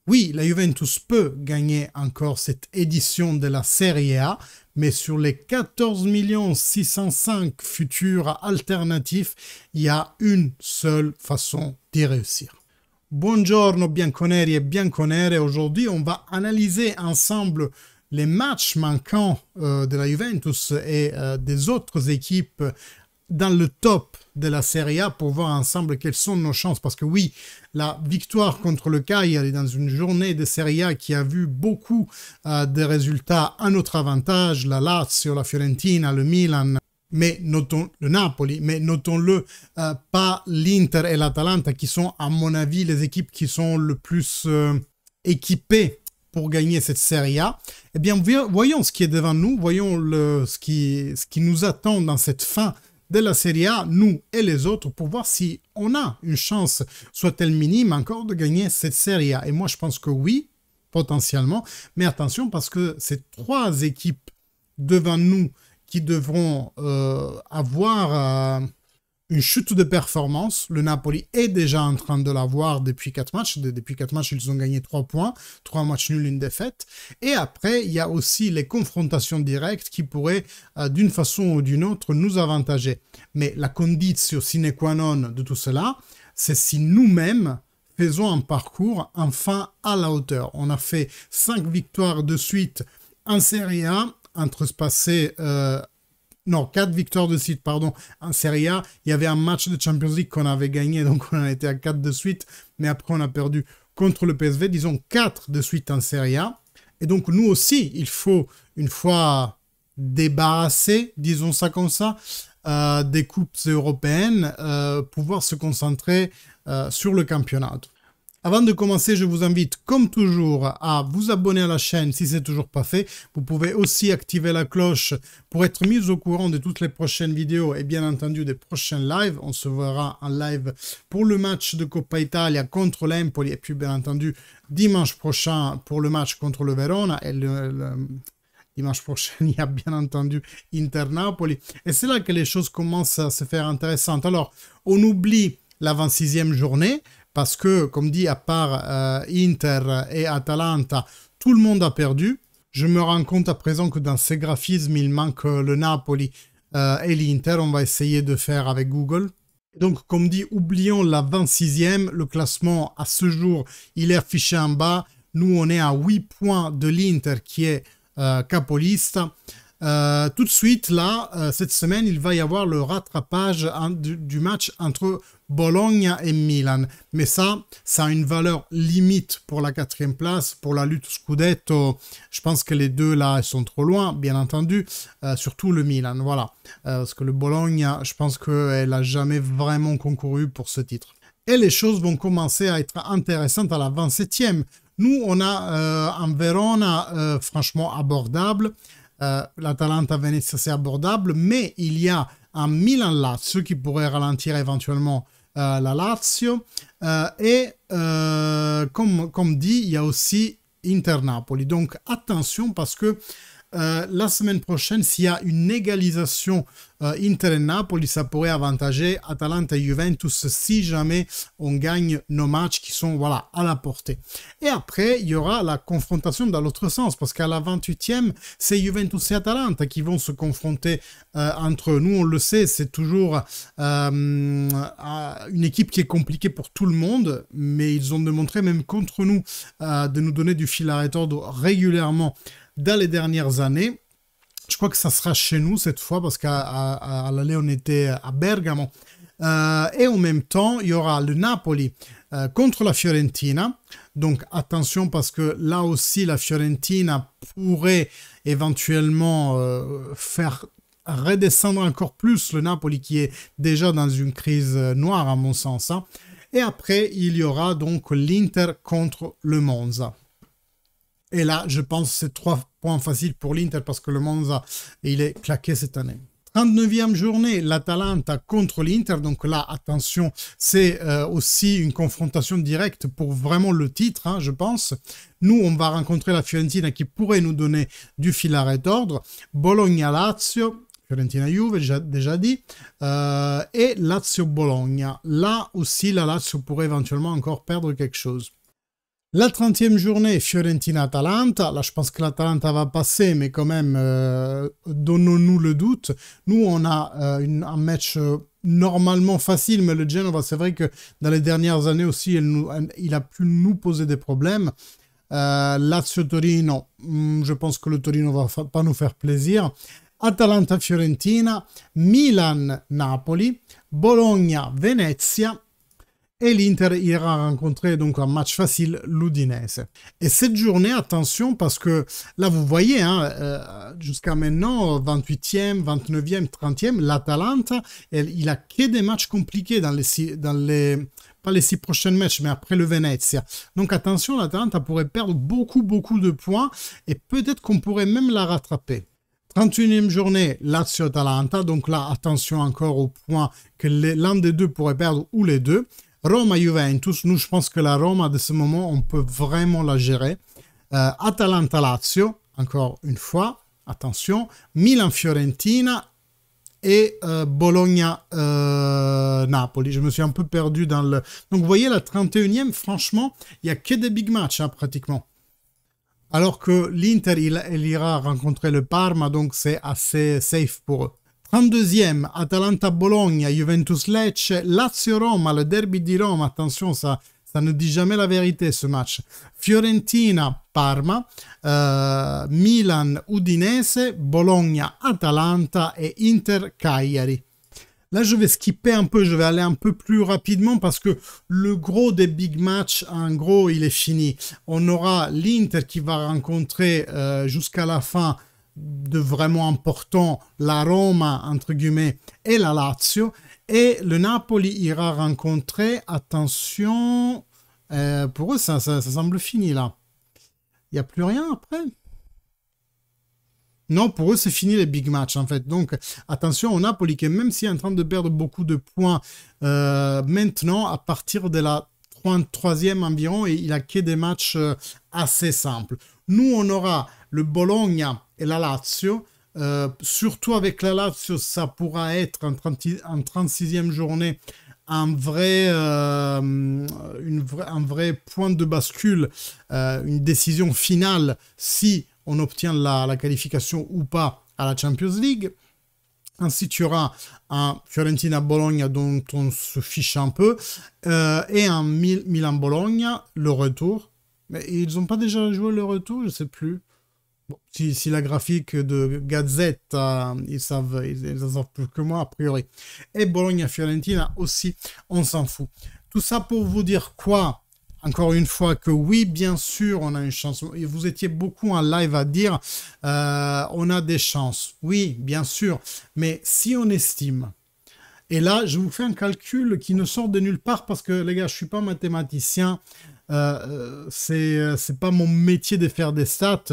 Oui, la Juventus peut gagner encore cette édition de la Serie A, mais sur les 14 605 futurs alternatifs, il y a une seule façon d'y réussir. Buongiorno bianconeri et bianconere, aujourd'hui on va analyser ensemble les matchs manquants de la Juventus et des autres équipes dans le top de la Serie A pour voir ensemble quelles sont nos chances. Parce que oui, la victoire contre le Cagliari dans une journée de Serie A qui a vu beaucoup de résultats à notre avantage, la Lazio, la Fiorentina, le Milan, mais notons le Napoli, mais notons-le, pas l'Inter et l'Atalanta qui sont à mon avis les équipes qui sont le plus équipées pour gagner cette Serie A. Eh bien, voyons ce qui est devant nous, voyons ce qui nous attend dans cette fin de la Serie A, nous et les autres, pour voir si on a une chance, soit-elle minime encore, de gagner cette Serie A. Et moi, je pense que oui, potentiellement. Mais attention, parce que c'est trois équipes devant nous qui devront avoir une chute de performance. Le Napoli est déjà en train de l'avoir depuis 4 matchs. Depuis 4 matchs, ils ont gagné 3 points, 3 matchs nuls, une défaite. Et après, il y a aussi les confrontations directes qui pourraient, d'une façon ou d'une autre, nous avantager. Mais la conditio sine qua non de tout cela, c'est si nous-mêmes faisons un parcours enfin à la hauteur. On a fait 5 victoires de suite en Serie A, entrespacées... Non, 4 victoires de suite, pardon, en Serie A. Il y avait un match de Champions League qu'on avait gagné, donc on a été à 4 de suite. Mais après, on a perdu contre le PSV. Disons 4 de suite en Serie A. Et donc, nous aussi, il faut, une fois débarrassé, disons ça comme ça, des coupes européennes, pouvoir se concentrer sur le championnat. Avant de commencer, je vous invite, comme toujours, à vous abonner à la chaîne si ce n'est toujours pas fait. Vous pouvez aussi activer la cloche pour être mis au courant de toutes les prochaines vidéos et bien entendu des prochains lives. On se verra en live pour le match de Coppa Italia contre l'Empoli et puis bien entendu dimanche prochain pour le match contre le Verona. Et dimanche prochain, il y a bien entendu Inter-Napoli. Et c'est là que les choses commencent à se faire intéressantes. Alors, on oublie la 26e journée. Parce que, comme dit, à part Inter et Atalanta, tout le monde a perdu. Je me rends compte à présent que dans ces graphismes, il manque le Napoli et l'Inter. On va essayer de faire avec Google. Donc, comme dit, oublions la 26e. Le classement, à ce jour, il est affiché en bas. Nous, on est à 8 points de l'Inter qui est capoliste. Tout de suite, là, cette semaine, il va y avoir le rattrapage du match entre Bologna et Milan. Mais ça a une valeur limite pour la 4e place, pour la lutte Scudetto. Je pense que les deux, là, ils sont trop loin, bien entendu. Surtout le Milan, voilà. Parce que le Bologna, je pense qu'elle n'a jamais vraiment concouru pour ce titre. Et les choses vont commencer à être intéressantes à la 27e. Nous, on a un Verona franchement abordable. L'Atalanta Venezia c'est abordable, mais il y a un Milan-Lazio qui pourrait ralentir éventuellement la Lazio et comme dit, il y a aussi Inter-Napoli. Donc attention parce que la semaine prochaine, s'il y a une égalisation Inter et Napoli, ça pourrait avantager Atalanta et Juventus si jamais on gagne nos matchs qui sont voilà, à la portée. Et après, il y aura la confrontation dans l'autre sens, parce qu'à la 28e, c'est Juventus et Atalanta qui vont se confronter entre eux. Nous, on le sait, c'est toujours une équipe qui est compliquée pour tout le monde, mais ils ont démontré, même contre nous, de nous donner du fil à retordre régulièrement dans les dernières années. Je crois que ça sera chez nous cette fois parce qu'à l'aller on était à Bergamo. Et en même temps, il y aura le Napoli contre la Fiorentina. Donc attention parce que là aussi la Fiorentina pourrait éventuellement faire redescendre encore plus le Napoli qui est déjà dans une crise noire à mon sens. Hein. Et après, il y aura donc l'Inter contre le Monza. Et là, je pense que c'est 3 points faciles pour l'Inter parce que le Monza, il est claqué cette année. 39e journée, l'Atalanta contre l'Inter. Donc là, attention, c'est aussi une confrontation directe pour vraiment le titre, hein, je pense. Nous, on va rencontrer la Fiorentina qui pourrait nous donner du fil à retordre. Bologna-Lazio, Fiorentina-Juve, déjà dit. Et Lazio-Bologna. Là aussi, la Lazio pourrait éventuellement encore perdre quelque chose. La 30e journée, Fiorentina-Atalanta. Là, je pense que l'Atalanta va passer, mais quand même, donnons-nous le doute. Nous, on a un match normalement facile, mais le Genova, c'est vrai que dans les dernières années aussi, il a pu nous poser des problèmes. Lazio-Torino, je pense que le Torino va pas nous faire plaisir. Atalanta-Fiorentina, Milan-Napoli, Bologna-Venezia. Et l'Inter ira rencontrer donc un match facile l'Udinese. Et cette journée, attention, parce que là, vous voyez, hein, jusqu'à maintenant, 28e, 29e, 30e, l'Atalanta, il a que des matchs compliqués dans pas les 6 prochains matchs, mais après le Venezia. Donc attention, l'Atalanta pourrait perdre beaucoup de points et peut-être qu'on pourrait même la rattraper. 31e journée, Lazio-Atalanta. Donc là, attention encore au point que l'un des deux pourrait perdre ou les deux. Roma-Juventus, nous je pense que la Roma de ce moment, on peut vraiment la gérer. Atalanta-Lazio, encore une fois, attention. Milan-Fiorentina et Bologna-Napoli. Je me suis un peu perdu dans le... Donc vous voyez, la 31e, franchement, il n'y a que des big matchs hein, pratiquement. Alors que l'Inter, il ira rencontrer le Parma, donc c'est assez safe pour eux. 32e, Atalanta-Bologna, Juventus-Lecce, Lazio-Roma, le derby di Roma, attention, ça ne dit jamais la vérité ce match. Fiorentina-Parma, Milan-Udinese, Bologna-Atalanta et Inter-Cagliari. Là, je vais skipper un peu, je vais aller un peu plus rapidement parce que le gros des big matchs, en gros, il est fini. On aura l'Inter qui va rencontrer jusqu'à la fin de vraiment important, la Roma, entre guillemets, et la Lazio. Et le Napoli ira rencontrer, attention, pour eux, ça semble fini là. Il n'y a plus rien après. Non, pour eux, c'est fini les big matchs, en fait. Donc, attention au Napoli, qui même s'il est en train de perdre beaucoup de points, maintenant, à partir de la 33e environ, et il a que des matchs assez simples. Nous, on aura le Bologna et la Lazio. Surtout avec la Lazio, ça pourra être en 36e journée un vrai point de bascule, une décision finale si on obtient la qualification ou pas à la Champions League. Ensuite, il y aura un Fiorentina-Bologna dont on se fiche un peu, et un Milan-Bologna, le retour. Mais ils n'ont pas déjà joué le retour, je ne sais plus. Bon, si la graphique de Gazette, ils savent plus que moi, a priori. Et Bologna-Fiorentina aussi, on s'en fout. Tout ça pour vous dire quoi? Encore une fois que oui, bien sûr, on a une chance. Et vous étiez beaucoup en live à dire on a des chances. Oui, bien sûr. Mais si on estime, et là, je vous fais un calcul qui ne sort de nulle part parce que, les gars, je ne suis pas mathématicien. C'est pas mon métier de faire des stats.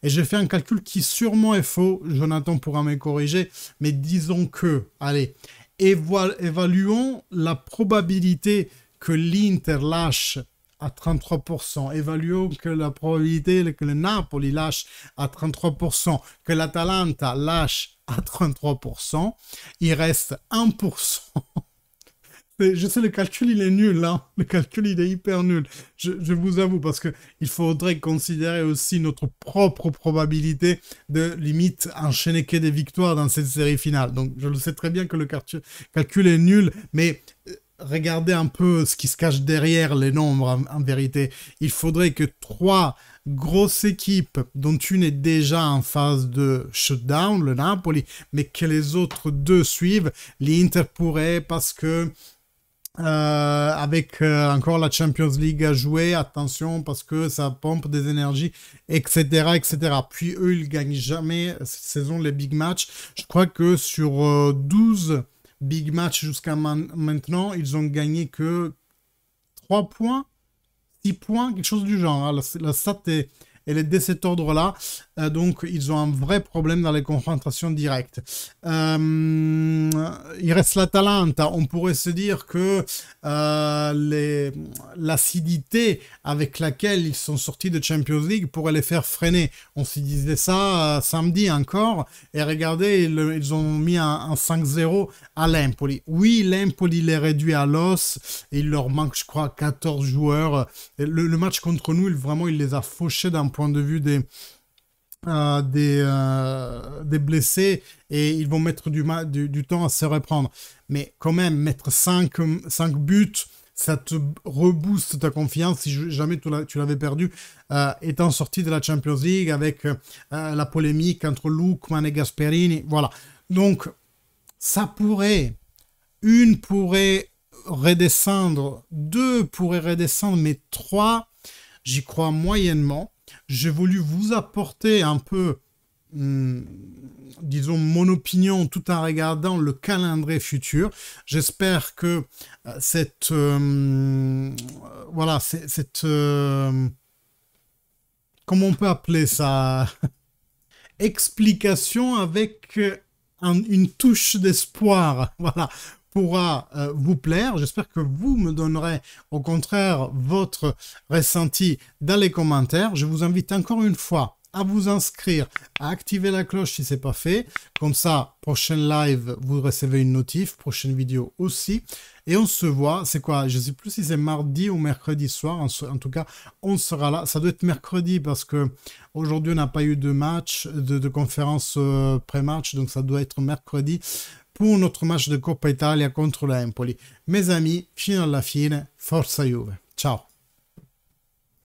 Et j'ai fait un calcul qui sûrement est faux. Jonathan pourra me corriger. Mais disons que, allez, évaluons la probabilité que l'Inter lâche à 33%. Évaluons que la probabilité que le Napoli lâche à 33%, que l'Atalanta lâche à 33%. Il reste 1%. Je sais, le calcul, il est nul, hein. Le calcul, il est hyper nul. Je vous avoue, parce qu'il faudrait considérer aussi notre propre probabilité de, limite, enchaîner que des victoires dans cette série finale. Donc, je le sais très bien que le calcul est nul, mais regardez un peu ce qui se cache derrière les nombres, en vérité. Il faudrait que 3 grosses équipes, dont une est déjà en phase de shutdown, le Napoli, mais que les autres 2 suivent. L'Inter pourrait, parce que avec encore la Champions League à jouer, attention, parce que ça pompe des énergies, etc., etc. Puis eux, ils gagnent jamais cette saison les big matchs. Je crois que sur 12 big matchs jusqu'à maintenant, ils ont gagné que 3 points, 6 points, quelque chose du genre. Hein. La stat elle est de cet ordre-là. donc ils ont un vrai problème dans les confrontations directes. Il reste l'Atalanta. On pourrait se dire que l'acidité avec laquelle ils sont sortis de Champions League pourrait les faire freiner. On s'y disait ça samedi encore, et regardez, ils ont mis un 5-0 à l'Empoli. Oui, l'Empoli les réduit à l'os, et il leur manque, je crois, 14 joueurs. Le match contre nous, vraiment, il les a fauchés d'un point de vue des blessés, et ils vont mettre du temps à se reprendre. Mais quand même, mettre 5 buts, ça te rebooste ta confiance si jamais tu l'avais perdu, étant sorti de la Champions League avec la polémique entre Lookman et Gasperini. Voilà. Donc, ça pourrait, une pourrait redescendre, deux pourraient redescendre, mais trois, j'y crois moyennement. J'ai voulu vous apporter un peu, disons, mon opinion tout en regardant le calendrier futur. J'espère que voilà, comment on peut appeler ça, explication avec une touche d'espoir, voilà, pourra vous plaire. J'espère que vous me donnerez au contraire votre ressenti dans les commentaires. Je vous invite encore une fois à vous inscrire, à activer la cloche si ce n'est pas fait. Comme ça, prochaine live, vous recevez une notif, prochaine vidéo aussi. Et on se voit, c'est quoi? Je ne sais plus si c'est mardi ou mercredi soir. En tout cas, on sera là. Ça doit être mercredi parce que aujourd'hui, on n'a pas eu de match, de conférence pré-match. Donc, ça doit être mercredi pour notre match de Coppa Italia contre la Empoli. Mes amis, fino alla fine, forza Juve. Ciao!